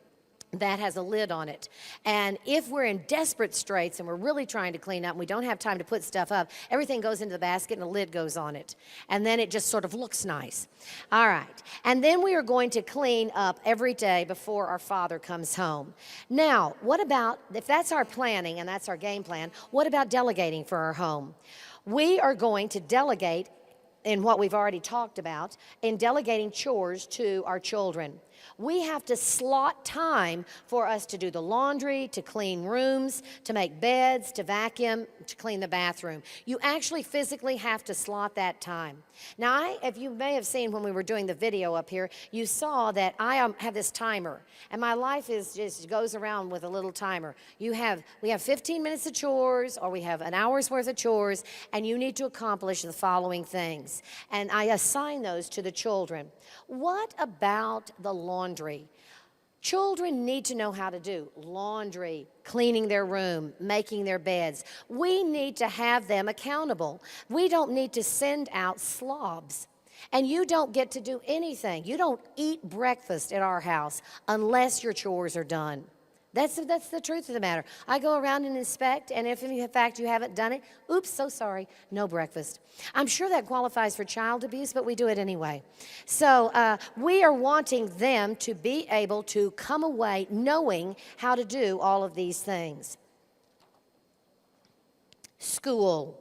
B: that has a lid on it. And if we're in desperate straits and we're really trying to clean up and we don't have time to put stuff up, everything goes into the basket and a lid goes on it. And then it just sort of looks nice. All right. And then we are going to clean up every day before our father comes home. Now, what about, if that's our planning and that's our game plan, what about delegating for our home? We are going to delegate in what we've already talked about, in delegating chores to our children. We have to slot time for us to do the laundry, to clean rooms, to make beds, to vacuum, to clean the bathroom. You actually physically have to slot that time. Now, if you may have seen when we were doing the video up here, you saw that I have this timer, and my life just goes around with a little timer. We have 15 minutes of chores, or we have an hour's worth of chores, and you need to accomplish the following things. And I assign those to the children. What about the laundry? Children need to know how to do laundry, cleaning their room, making their beds. We need to have them accountable. We don't need to send out slobs. And you don't get to do anything. You don't eat breakfast at our house unless your chores are done. That's the truth of the matter. I go around and inspect, and if in fact you haven't done it, oops, so sorry, no breakfast. I'm sure that qualifies for child abuse, but we do it anyway. So we are wanting them to be able to come away knowing how to do all of these things. School.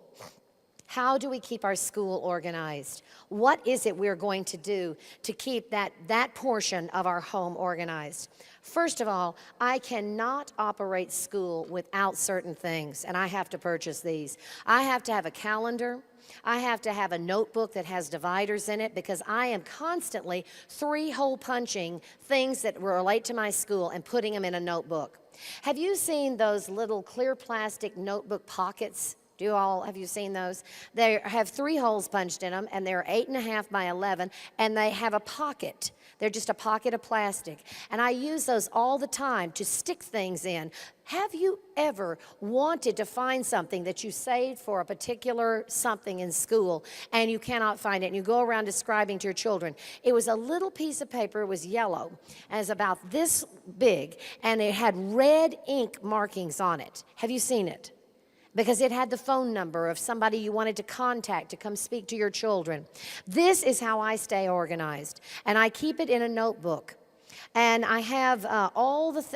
B: How do we keep our school organized? What is it we're going to do to keep that portion of our home organized? First of all, I cannot operate school without certain things, and I have to purchase these. I have to have a calendar. I have to have a notebook that has dividers in it because I am constantly three-hole punching things that relate to my school and putting them in a notebook. Have you seen those little clear plastic notebook pockets? Have you seen those? They have 3 holes punched in them, and they're 8.5 by 11, and they have a pocket. They're just a pocket of plastic. And I use those all the time to stick things in. Have you ever wanted to find something that you saved for a particular something in school, and you cannot find it, and you go around describing to your children? It was a little piece of paper, it was yellow, and it was about this big, and it had red ink markings on it. Have you seen it? Because it had the phone number of somebody you wanted to contact to come speak to your children. This is how I stay organized, and I keep it in a notebook. And I have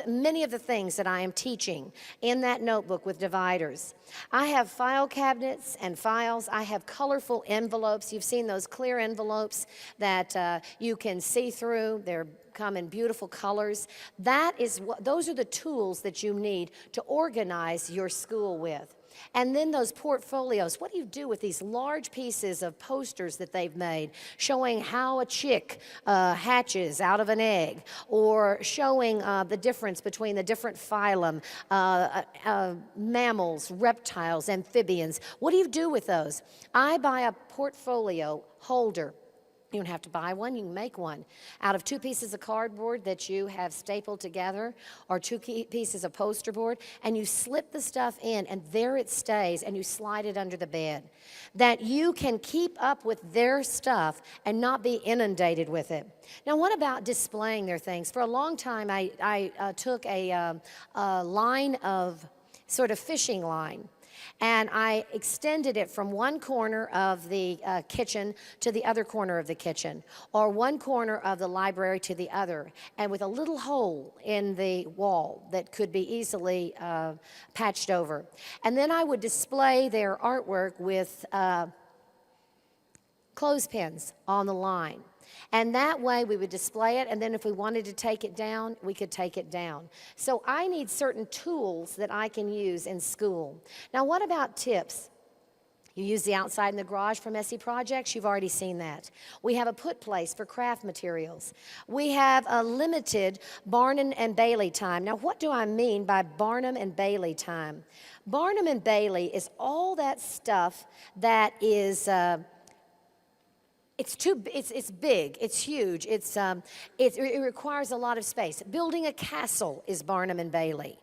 B: many of the things that I am teaching in that notebook with dividers. I have file cabinets and files. I have colorful envelopes. You've seen those clear envelopes that you can see through. They're come in beautiful colors. Those are the tools that you need to organize your school with. And then those portfolios. What do you do with these large pieces of posters that they've made showing how a chick hatches out of an egg, or showing the difference between the different phylum, mammals, reptiles, amphibians? What do you do with those? I buy a portfolio holder. You don't have to buy one, you can make one out of 2 pieces of cardboard that you have stapled together, or 2 pieces of poster board, and you slip the stuff in, and there it stays, and you slide it under the bed. That you can keep up with their stuff and not be inundated with it. Now, what about displaying their things? For a long time, I took a line of sort of fishing line, and I extended it from one corner of the kitchen to the other corner of the kitchen, or one corner of the library to the other, and with a little hole in the wall that could be easily patched over. And then I would display their artwork with clothespins on the line. And that way we would display it, and then if we wanted to take it down, we could take it down. So I need certain tools that I can use in school. Now, what about tips? You use the outside in the garage for messy projects. You've already seen that. We have a put place for craft materials. We have a limited Barnum and Bailey time. Now, what do I mean by Barnum and Bailey time? Barnum and Bailey is all that stuff that is it's big, it's huge, it requires a lot of space. Building a castle is Barnum and Bailey.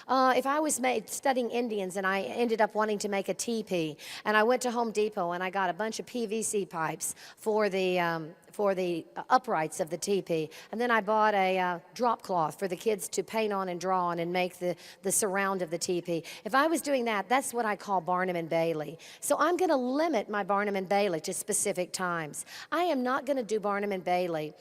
B: If I was studying Indians and I ended up wanting to make a teepee, and I went to Home Depot and I got a bunch of PVC pipes for the uprights of the teepee, and then I bought a drop cloth for the kids to paint on and draw on and make the surround of the teepee. If I was doing that, that's what I call Barnum and Bailey. So I'm going to limit my Barnum and Bailey to specific times. I am not going to do Barnum and Bailey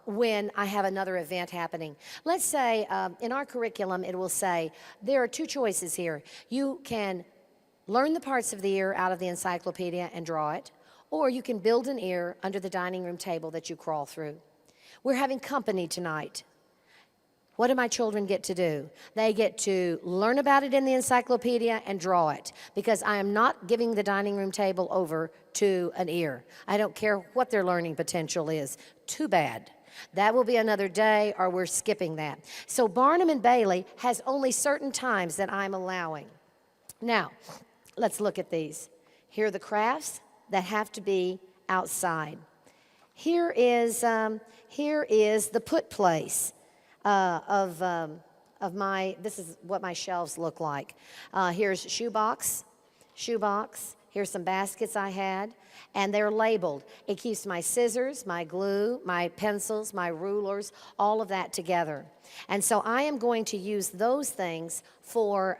B: when I have another event happening. Let's say in our curriculum it will say there are 2 choices here. You can learn the parts of the ear out of the encyclopedia and draw it, or you can build an ear under the dining room table that you crawl through. We're having company tonight. What do my children get to do? They get to learn about it in the encyclopedia and draw it, because I am not giving the dining room table over to an ear. I don't care what their learning potential is. Too bad. That will be another day, or we're skipping that. So Barnum and Bailey has only certain times that I'm allowing. Now, let's look at these. Here are the crafts that have to be outside. Here is the put place of my, this is what my shelves look like. Here's shoebox. Here's some baskets I had, and they're labeled. It keeps my scissors, my glue, my pencils, my rulers, all of that together. And so I am going to use those things for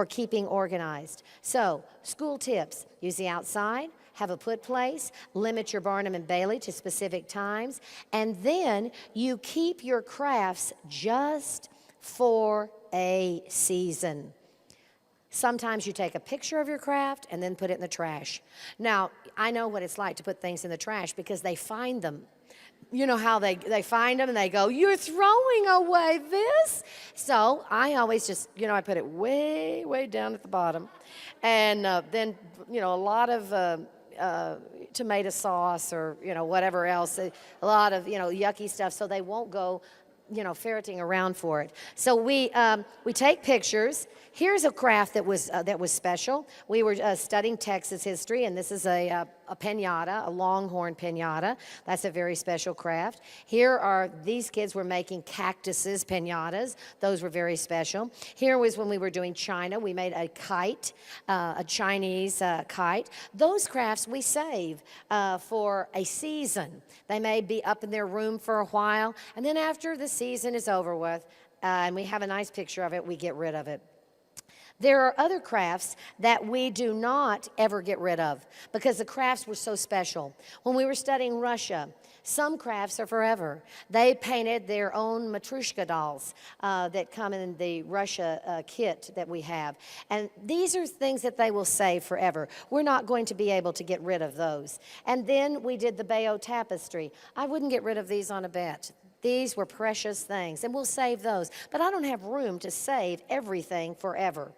B: keeping organized. So, school tips: use the outside, have a put place, limit your Barnum and Bailey to specific times, and then you keep your crafts just for a season. Sometimes you take a picture of your craft and then put it in the trash. Now, I know what it's like to put things in the trash because they find them. You know how they find them and they go, "You're throwing away this?" So I always just, I put it way, way down at the bottom. And then, a lot of tomato sauce or, whatever else, a lot of, yucky stuff so they won't go, ferreting around for it. So we take pictures. Here's a craft that was special. We were studying Texas history, and this is a piñata, a longhorn piñata. That's a very special craft. These kids were making cactuses, piñatas. Those were very special. Here was when we were doing China. We made a kite, a Chinese kite. Those crafts we save for a season. They may be up in their room for a while, and then after the season is over with, and we have a nice picture of it, we get rid of it. There are other crafts that we do not ever get rid of because the crafts were so special. When we were studying Russia, some crafts are forever. They painted their own Matryoshka dolls that come in the Russia kit that we have. And these are things that they will save forever. We're not going to be able to get rid of those. And then we did the Bayeux Tapestry. I wouldn't get rid of these on a bet. These were precious things, and we'll save those. But I don't have room to save everything forever.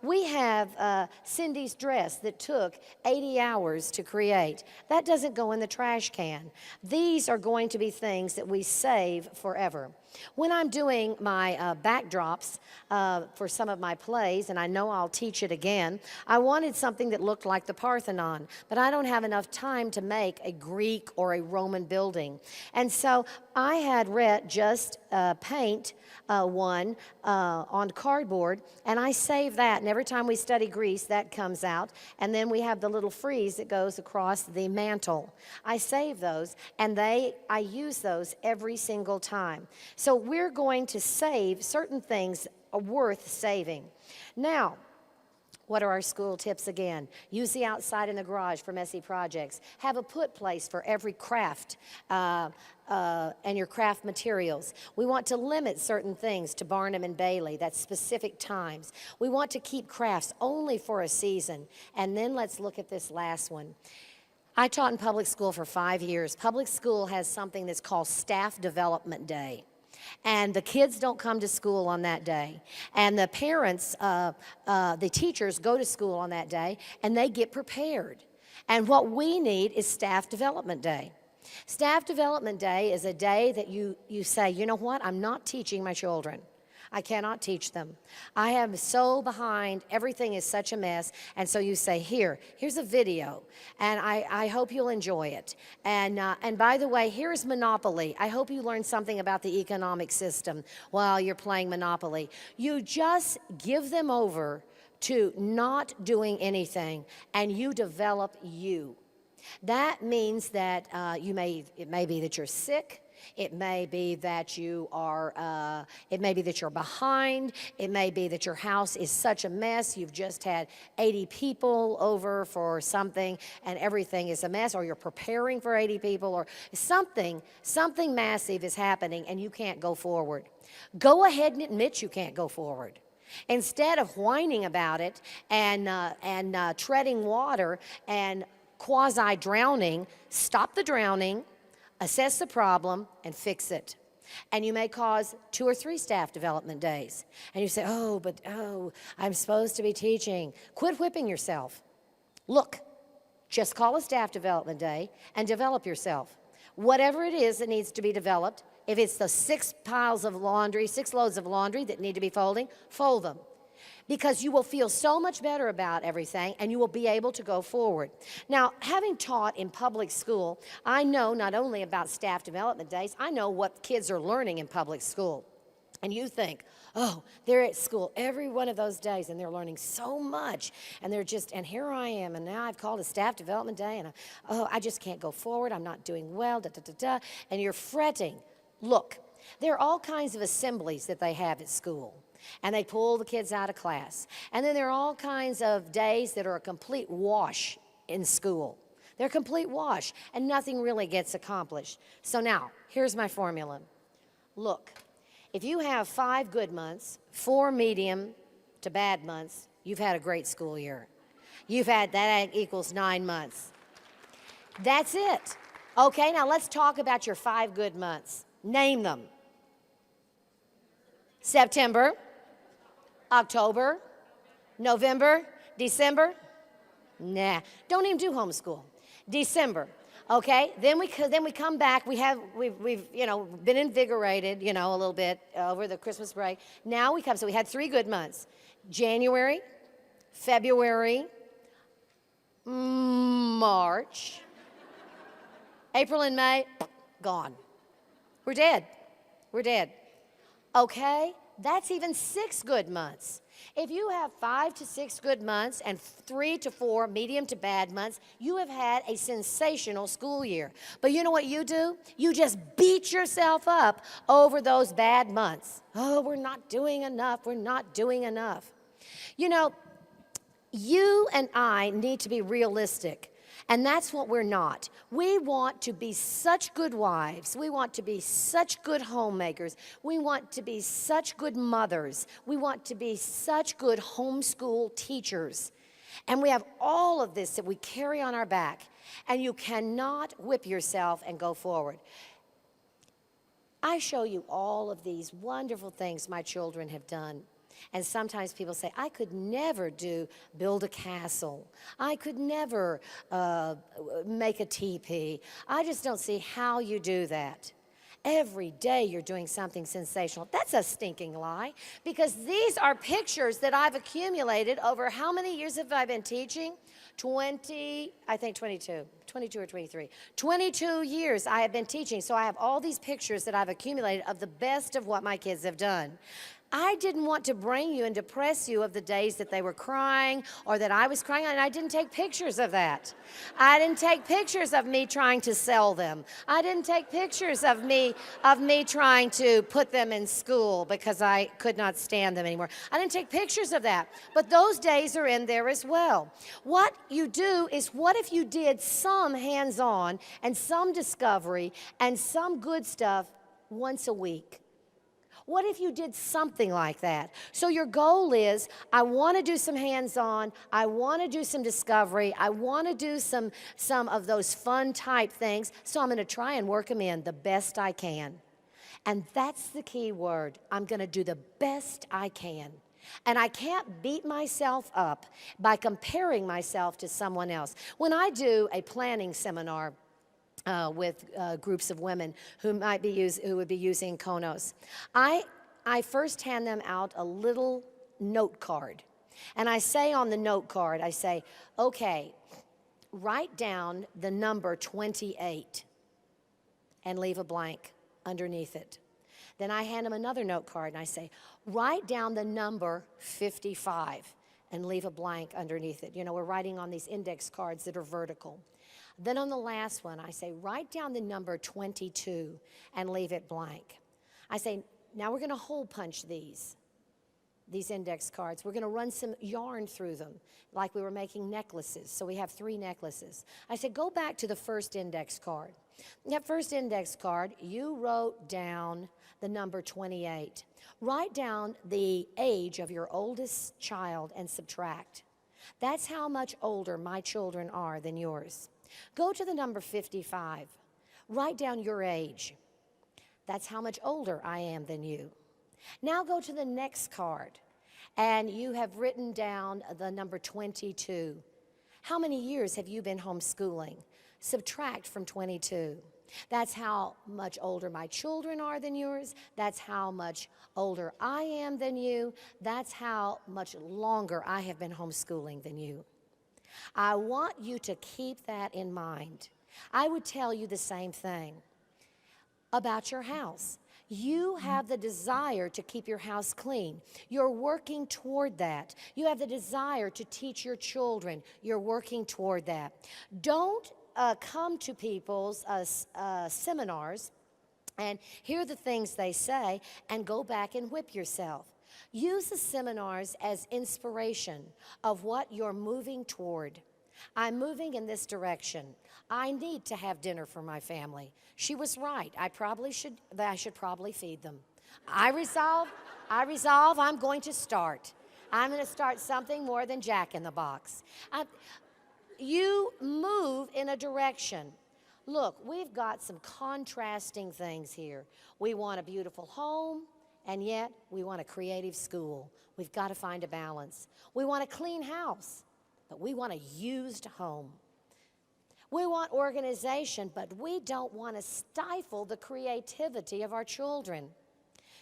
B: We have Cindy's dress that took 80 hours to create. That doesn't go in the trash can. These are going to be things that we save forever. When I'm doing my backdrops for some of my plays, and I know I'll teach it again, I wanted something that looked like the Parthenon, but I don't have enough time to make a Greek or a Roman building. And so I had Rhett just paint one on cardboard, and I save that, and every time we study Greece, that comes out, and then we have the little frieze that goes across the mantle. I save those, and I use those every single time. So we're going to save certain things worth saving. Now, what are our school tips again? Use the outside and the garage for messy projects. Have a put place for every craft and your craft materials. We want to limit certain things to Barnum and Bailey, that's specific times. We want to keep crafts only for a season. And then let's look at this last one. I taught in public school for 5 years. Public school has something that's called Staff Development Day. And the kids don't come to school on that day. And the parents, the teachers go to school on that day, and they get prepared. And what we need is Staff Development Day. Staff Development Day is a day that you say, you know what, I'm not teaching my children. I cannot teach them. I am so behind. Everything is such a mess. And so you say, here's a video, and I hope you'll enjoy it. And by the way, here's Monopoly. I hope you learn something about the economic system while you're playing Monopoly. You just give them over to not doing anything, and you develop you. That means that it may be that you're sick. It may be that you're behind. It may be that your house is such a mess. You've just had 80 people over for something and everything is a mess, or you're preparing for 80 people, or something massive is happening and you can't go forward. Go ahead and admit you can't go forward. Instead of whining about it and treading water and quasi-drowning, stop the drowning, assess the problem, and fix it. And you may cause 2 or 3 staff development days. And you say, I'm supposed to be teaching. Quit whipping yourself. Look, just call a staff development day and develop yourself. Whatever it is that needs to be developed, if it's the 6 loads of laundry that need to be folding, fold them. Because you will feel so much better about everything and you will be able to go forward. Now, having taught in public school, I know not only about staff development days, I know what kids are learning in public school. And you think, they're at school every one of those days and they're learning so much. And and here I am, and now I've called a staff development day, and I just can't go forward, I'm not doing well, and you're fretting. Look, there are all kinds of assemblies that they have at school. And they pull the kids out of class. And then there are all kinds of days that are a complete wash in school. They're a complete wash, and nothing really gets accomplished. So now, here's my formula. Look, if you have 5 good months, 4 medium to bad months, you've had a great school year. You've had, that equals 9 months. That's it. Okay, now let's talk about your 5 good months. Name them. September, October, November, December. Nah, don't even do homeschool. December. Okay, then we come back. We've been invigorated, a little bit over the Christmas break. Now we come. So we had 3 good months: January, February, March, April, and May. Gone. We're dead. We're dead. Okay, that's even 6 good months. If you have 5 to 6 good months and 3 to 4 medium to bad months, you have had a sensational school year. But you know what you do? You just beat yourself up over those bad months. Oh, we're not doing enough. We're not doing enough. You and I need to be realistic. And that's what we're not. We want to be such good wives. We want to be such good homemakers. We want to be such good mothers. We want to be such good homeschool teachers. And we have all of this that we carry on our back. And you cannot whip yourself and go forward. I show you all of these wonderful things my children have done. And sometimes people say, I could never build a castle. I could never make a teepee. I just don't see how you do that. Every day you're doing something sensational. That's a stinking lie, because these are pictures that I've accumulated over how many years have I been teaching? 22 or 23. 22 years I have been teaching, so I have all these pictures that I've accumulated of the best of what my kids have done. I didn't want to bring you and depress you of the days that they were crying or that I was crying, and I didn't take pictures of that. I didn't take pictures of me trying to sell them. I didn't take pictures of me trying to put them in school because I could not stand them anymore. I didn't take pictures of that, but those days are in there as well. What you do is, what if you did some hands-on and some discovery and some good stuff once a week? What if you did something like that? So your goal is, I want to do some hands-on, I want to do some discovery, I want to do some of those fun type things, so I'm going to try and work them in the best I can. And that's the key word. I'm going to do the best I can. And I can't beat myself up by comparing myself to someone else. When I do a planning seminar with groups of women who would be using Konos, I first hand them out a little note card. And I say on the note card, I say, okay, write down the number 28 and leave a blank underneath it. Then I hand them another note card and I say, write down the number 55 and leave a blank underneath it. We're writing on these index cards that are vertical. Then on the last one, I say, write down the number 22 and leave it blank. I say, now we're going to hole punch these index cards. We're going to run some yarn through them like we were making necklaces. So we have 3 necklaces. I said, go back to the first index card. That first index card, you wrote down the number 28. Write down the age of your oldest child and subtract. That's how much older my children are than yours. Go to the number 55. Write down your age. That's how much older I am than you. Now go to the next card, and you have written down the number 22. How many years have you been homeschooling? Subtract from 22. That's how much older my children are than yours. That's how much older I am than you. That's how much longer I have been homeschooling than you. I want you to keep that in mind. I would tell you the same thing about your house. You have the desire to keep your house clean. You're working toward that. You have the desire to teach your children. You're working toward that. Don't come to people's seminars and hear the things they say and go back and whip yourself. Use the seminars as inspiration of what you're moving toward. I'm moving in this direction. I need to have dinner for my family. She was right. I should probably feed them. I resolve I'm going to start. I'm going to start something more than Jack in the Box. You move in a direction. Look, we've got some contrasting things here. We want a beautiful home, and yet we want a creative school. We've got to find a balance. We want a clean house, but we want a used home. We want organization, but we don't want to stifle the creativity of our children.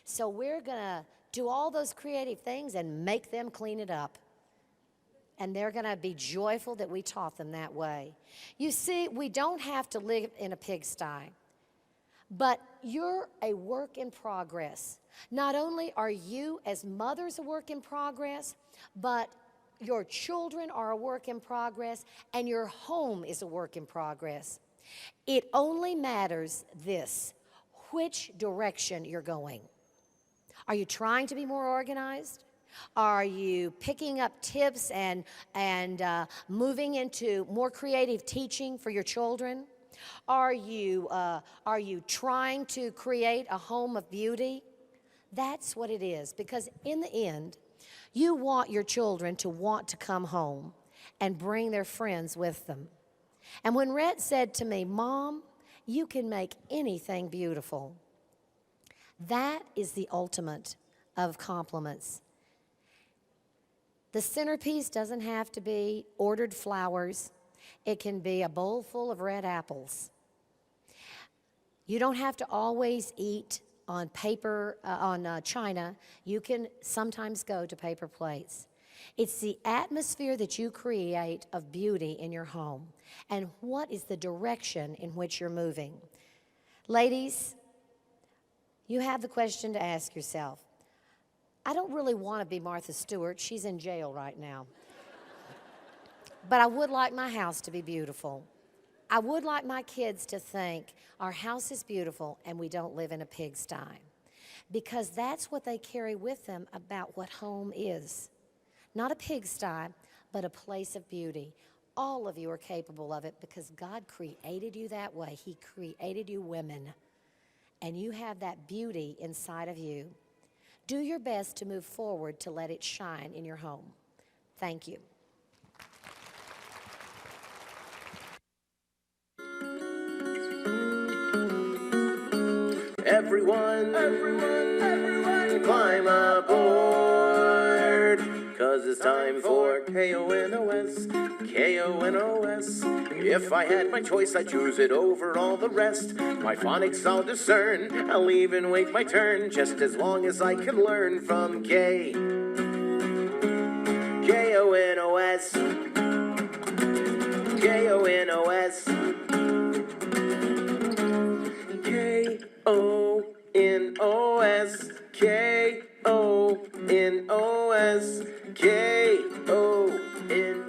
B: So we're going to do all those creative things and make them clean it up. And they're going to be joyful that we taught them that way. You see, we don't have to live in a pigsty, but you're a work in progress. Not only are you as mothers a work in progress, but your children are a work in progress, and your home is a work in progress. It only matters this, which direction you're going. Are you trying to be more organized? Are you picking up tips and moving into more creative teaching for your children? Are you trying to create a home of beauty? That's what it is, because in the end, you want your children to want to come home and bring their friends with them. And when Rhett said to me, "Mom, you can make anything beautiful," that is the ultimate of compliments. The centerpiece doesn't have to be ordered flowers. It can be a bowl full of red apples. You don't have to always eat on paper, china. You can sometimes go to paper plates. It's the atmosphere that you create of beauty in your home, and what is the direction in which you're moving. Ladies, you have the question to ask yourself. I don't really want to be Martha Stewart. She's in jail right now. But I would like my house to be beautiful. I would like my kids to think our house is beautiful and we don't live in a pigsty, because that's what they carry with them about what home is. Not a pigsty, but a place of beauty. All of you are capable of it because God created you that way. He created you women, and you have that beauty inside of you. Do your best to move forward to let it shine in your home. Thank you.
C: Everyone, climb aboard, 'cause it's time for KONOS, KONOS. If I had my choice, I'd choose it over all the rest. My phonics I'll discern, I'll even wait my turn, just as long as I can learn from KONOS, KONOS. K-O-N-O-S, K-O-N-O-S, K-O-N-O-S.